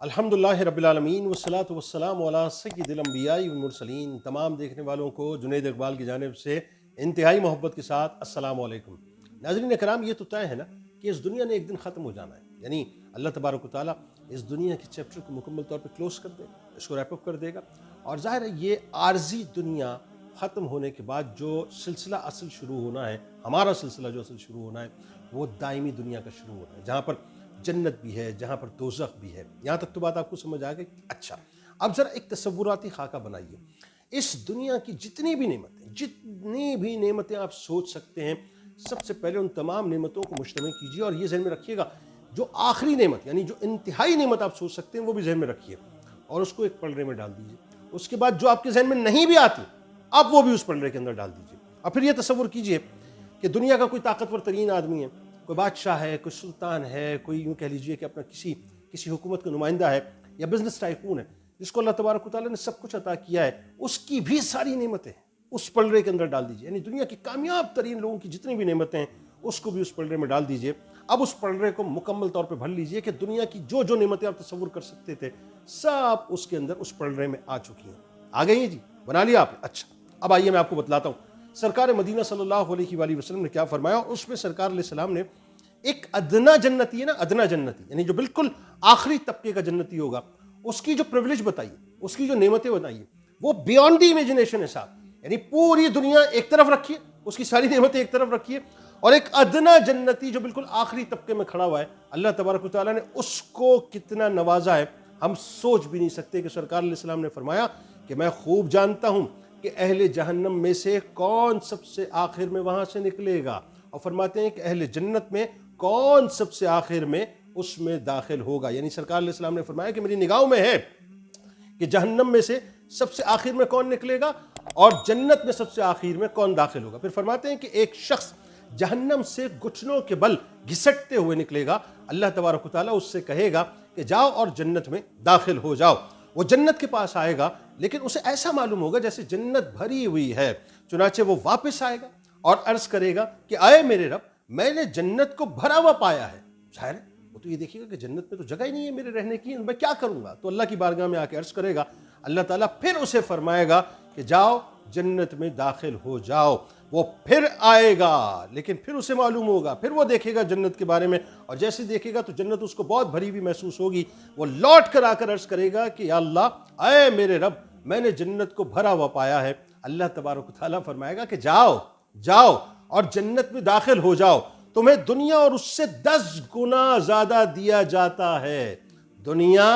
الحمدللہ رب العالمین والصلاۃ والسلام علی سید الانبیاء والمرسلین۔ تمام دیکھنے والوں کو جنید اقبال کی جانب سے انتہائی محبت کے ساتھ السلام علیکم۔ ناظرین کرام، یہ تو طے ہے نا کہ اس دنیا نے ایک دن ختم ہو جانا ہے، یعنی اللہ تبارک و تعالیٰ اس دنیا کے چیپٹر کو مکمل طور پہ کلوز کر دے گا، اس کو ریپ اپ کر دے گا، اور ظاہر ہے یہ عارضی دنیا ختم ہونے کے بعد جو سلسلہ اصل شروع ہونا ہے، ہمارا سلسلہ جو اصل شروع ہونا ہے، وہ دائمی دنیا کا شروع ہونا ہے، جہاں پر جنت بھی ہے، جہاں پر دوزخ بھی ہے۔ یہاں تک تو بات آپ کو سمجھ آ گئی؟ اچھا، اب ذرا ایک تصوراتی خاکہ بنائیے۔ اس دنیا کی جتنی بھی نعمتیں آپ سوچ سکتے ہیں، سب سے پہلے ان تمام نعمتوں کو مجتمع کیجیے، اور یہ ذہن میں رکھیے گا جو آخری نعمت یعنی جو انتہائی نعمت آپ سوچ سکتے ہیں وہ بھی ذہن میں رکھیے، اور اس کو ایک پلڑے میں ڈال دیجیے۔ اس کے بعد جو آپ کے ذہن میں نہیں بھی آتی، آپ وہ بھی اس پلڑے کے اندر ڈال دیجیے، اور پھر یہ تصور کیجیے کہ دنیا کا کوئی طاقتور ترین آدمی ہے، کوئی بادشاہ ہے، کوئی سلطان ہے، کوئی یوں کہہ لیجیے کہ اپنا کسی حکومت کا نمائندہ ہے، یا بزنس ٹائکون ہے، جس کو اللہ تبارک و تعالیٰ نے سب کچھ عطا کیا ہے، اس کی بھی ساری نعمتیں اس پلڑے کے اندر ڈال دیجیے، یعنی دنیا کی کامیاب ترین لوگوں کی جتنی بھی نعمتیں ہیں اس کو بھی اس پلڑے میں ڈال دیجیے۔ اب اس پلڑے کو مکمل طور پہ بھر لیجیے کہ دنیا کی جو نعمتیں آپ تصور کر سکتے تھے سب اس کے اندر اس پلڑے میں آ چکی ہیں۔ آ گئی ہیں جی؟ بنا لیا آپ نے؟ اچھا، اب آئیے میں آپ کو بتلاتا ہوں سرکار مدینہ صلی اللہ علیہ وآلہ وسلم نے کیا فرمایا، اور اس میں سرکار علیہ السلام نے ایک ادنا جنتی ہے نا، ادنا جنتی یعنی جو بالکل آخری طبقے کا جنتی ہوگا، اس کی جو پریولیج بتائیے، اس کی جو نعمتیں بتائیے، وہ بیانڈ دی امیجنیشن ہے صاحب۔ یعنی پوری دنیا ایک طرف رکھیے، اس کی ساری نعمتیں ایک طرف رکھیے، اور ایک ادنا جنتی جو بالکل آخری طبقے میں کھڑا ہوا ہے، اللہ تبارک و تعالیٰ نے اس کو کتنا نوازا ہے ہم سوچ بھی نہیں سکتے۔ کہ سرکار علیہ السلام نے فرمایا کہ میں خوب جانتا ہوں کہ اہل جہنم میں سے کون سب سے آخر میں وہاں سے نکلے گا، اور فرماتے ہیں کہ اہل جنت میں کون سب سے آخر میں اس میں داخل ہوگا۔ یعنی سرکار علیہ السلام نے فرمایا کہ میری نگاہوں میں ہے کہ جہنم میں سے سب سے آخر میں کون نکلے گا اور جنت میں سب سے آخر میں کون داخل ہوگا۔ پھر فرماتے ہیں کہ ایک شخص جہنم سے گھٹنوں کے بل گھسٹتے ہوئے نکلے گا، اللہ تبارک و تعالیٰ اس سے کہے گا کہ جاؤ اور جنت میں داخل ہو جاؤ۔ وہ جنت کے پاس آئے گا، لیکن اسے ایسا معلوم ہوگا جیسے جنت بھری ہوئی ہے، چنانچہ وہ واپس آئے گا اور عرض کرے گا کہ آئے میرے رب، میں نے جنت کو بھرا ہوا پایا ہے۔ ظاہر ہے وہ تو یہ دیکھے گا کہ جنت میں تو جگہ ہی نہیں ہے میرے رہنے کی، میں کیا کروں گا؟ تو اللہ کی بارگاہ میں آ کے عرض کرے گا، اللہ تعالیٰ پھر اسے فرمائے گا کہ جاؤ جنت میں داخل ہو جاؤ۔ وہ پھر آئے گا، لیکن پھر اسے معلوم ہوگا، پھر وہ دیکھے گا جنت کے بارے میں، اور جیسے دیکھے گا تو جنت اس کو بہت بھری بھی محسوس ہوگی۔ وہ لوٹ کر آ کر عرض کرے گا کہ یا اللہ، اے میرے رب، میں نے جنت کو بھرا ہوا پایا ہے۔ اللہ تبارک و تعالیٰ فرمائے گا کہ جاؤ اور جنت میں داخل ہو جاؤ، تمہیں دنیا اور اس سے 10 گنا زیادہ دیا جاتا ہے، دنیا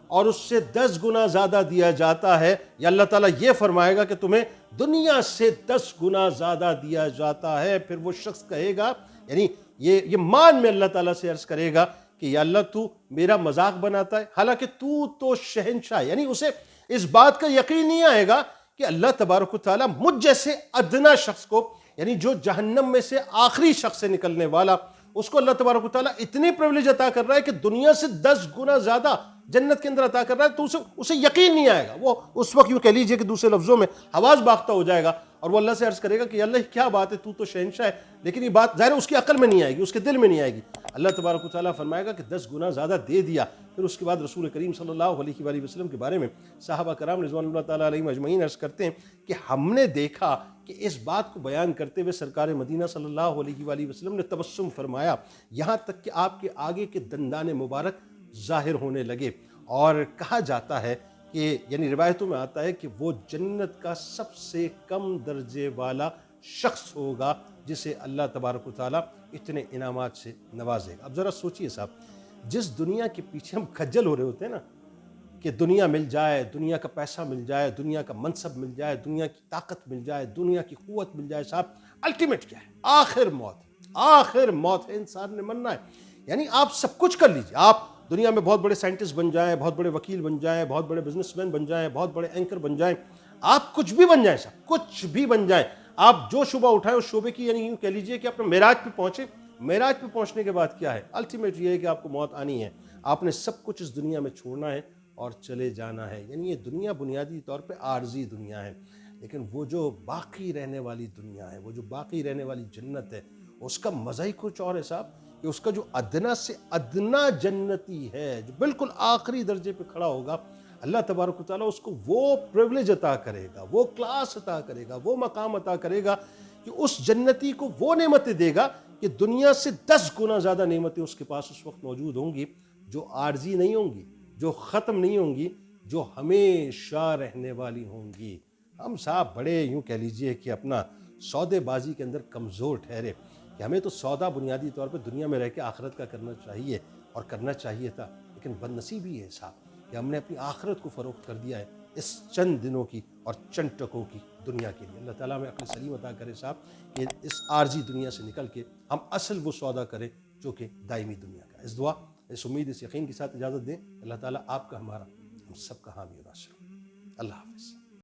اور اس سے 10 گنا زیادہ دیا جاتا ہے۔ یا اللہ تعالیٰ یہ فرمائے گا کہ تمہیں دنیا سے 10 گنا زیادہ دیا جاتا ہے۔ پھر وہ شخص کہے گا، یعنی یہ مان میں اللہ تعالیٰ سے عرض کرے گا کہ یا اللہ، تو میرا مذاق بناتا ہے، حالانکہ تو شہنشاہ، یعنی اسے اس بات کا یقین نہیں آئے گا کہ اللہ تبارک و تعالیٰ مجھ جیسے ادنا شخص کو، یعنی جو جہنم میں سے آخری شخص سے نکلنے والا، اس کو اللہ تبارک و تعالیٰ اتنی پریولیج عطا کر رہا ہے کہ دنیا سے 10 گنا زیادہ جنت کے اندر عطا کر رہا ہے، تو اسے یقین نہیں آئے گا۔ وہ اس وقت یوں کہہ لیجئے کہ دوسرے لفظوں میں حواس باختہ ہو جائے گا، اور وہ اللہ سے عرض کرے گا کہ اللہ کیا بات ہے، تو شہنشاہ ہے، لیکن یہ بات ظاہر اس کی عقل میں نہیں آئے گی، اس کے دل میں نہیں آئے گی۔ اللہ تبارک و تعالیٰ فرمائے گا کہ 10 گنا زیادہ دے دیا۔ پھر اس کے بعد رسول کریم صلی اللہ علیہ وآلہ وسلم کے بارے میں صحابہ کرام رضوان اللہ تعالیٰ علیہم اجمعین عرض کرتے ہیں کہ ہم نے دیکھا کہ اس بات کو بیان کرتے ہوئے سرکار مدینہ صلی اللہ علیہ وآلہ وسلم نے تبسم فرمایا، یہاں تک کہ آپ کے آگے کے دندان مبارک ظاہر ہونے لگے، اور کہا جاتا ہے کہ یعنی روایتوں میں آتا ہے کہ وہ جنت کا سب سے کم درجے والا شخص ہوگا جسے اللہ تبارک و تعالیٰ اتنے انعامات سے نوازے گا۔ اب ذرا سوچئے صاحب، جس دنیا کے پیچھے ہم کھجل ہو رہے ہوتے ہیں نا، کہ دنیا مل جائے، دنیا کا پیسہ مل جائے، دنیا کا منصب مل جائے، دنیا کی طاقت مل جائے، دنیا کی قوت مل جائے، صاحب الٹیمیٹ کیا ہے؟ آخر موت ہے، انسان نے مرنا ہے۔ یعنی آپ سب کچھ کر لیجئے، آپ دنیا میں بہت بڑے سائنٹسٹ بن جائیں، بہت بڑے وکیل بن جائیں، بہت بڑے بزنس مین بن جائیں، بہت بڑے اینکر بن جائیں، آپ کچھ بھی بن جائیں صاحب، کچھ بھی بن جائیں، آپ جو شعبہ اٹھائیں اس شعبے کی، یعنی یوں کہہ لیجئے کہ اپنے معراج پہ پہنچے۔ معراج پہ پہنچنے کے بعد کیا ہے؟ الٹیمیٹ یہ ہے کہ آپ کو موت آنی ہے، آپ نے سب کچھ اس دنیا میں چھوڑنا ہے اور چلے جانا ہے۔ یعنی یہ دنیا بنیادی طور پہ عارضی دنیا ہے، لیکن وہ جو باقی رہنے والی دنیا ہے، وہ جو باقی رہنے والی جنت ہے، اس کا مزہ ہی کچھ اور ہے صاحب، کہ اس کا جو ادنا سے ادنا جنتی ہے، جو بالکل آخری درجے پہ کھڑا ہوگا، اللہ تبارک و تعالیٰ اس کو وہ پریولیج عطا کرے گا، وہ کلاس عطا کرے گا، وہ مقام عطا کرے گا کہ اس جنتی کو وہ نعمتیں دے گا کہ دنیا سے 10 گنا زیادہ نعمتیں اس کے پاس اس وقت موجود ہوں گی، جو عارضی نہیں ہوں گی، جو ختم نہیں ہوں گی، جو ہمیشہ رہنے والی ہوں گی۔ ہم صاحب بڑے یوں کہہ لیجئے کہ اپنا سودے بازی کے اندر کمزور ٹھہرے کہ ہمیں تو سودا بنیادی طور پہ دنیا میں رہ کے آخرت کا کرنا چاہیے اور کرنا چاہیے تھا، لیکن بد نصیبی ہے صاحب کہ ہم نے اپنی آخرت کو فروخت کر دیا ہے اس چند دنوں کی اور چند ٹکوں کی دنیا کے لیے۔ اللہ تعالیٰ ہمیں عقل سلیم عطا کرے صاحب کہ اس عارضی دنیا سے نکل کے ہم اصل وہ سودا کریں جو کہ دائمی دنیا کا۔ اس دعا، اس امید، اس یقین کے ساتھ اجازت دیں۔ اللہ تعالیٰ آپ کا، ہمارا، ہم سب کا حامی و ناصر۔ اللہ حافظ۔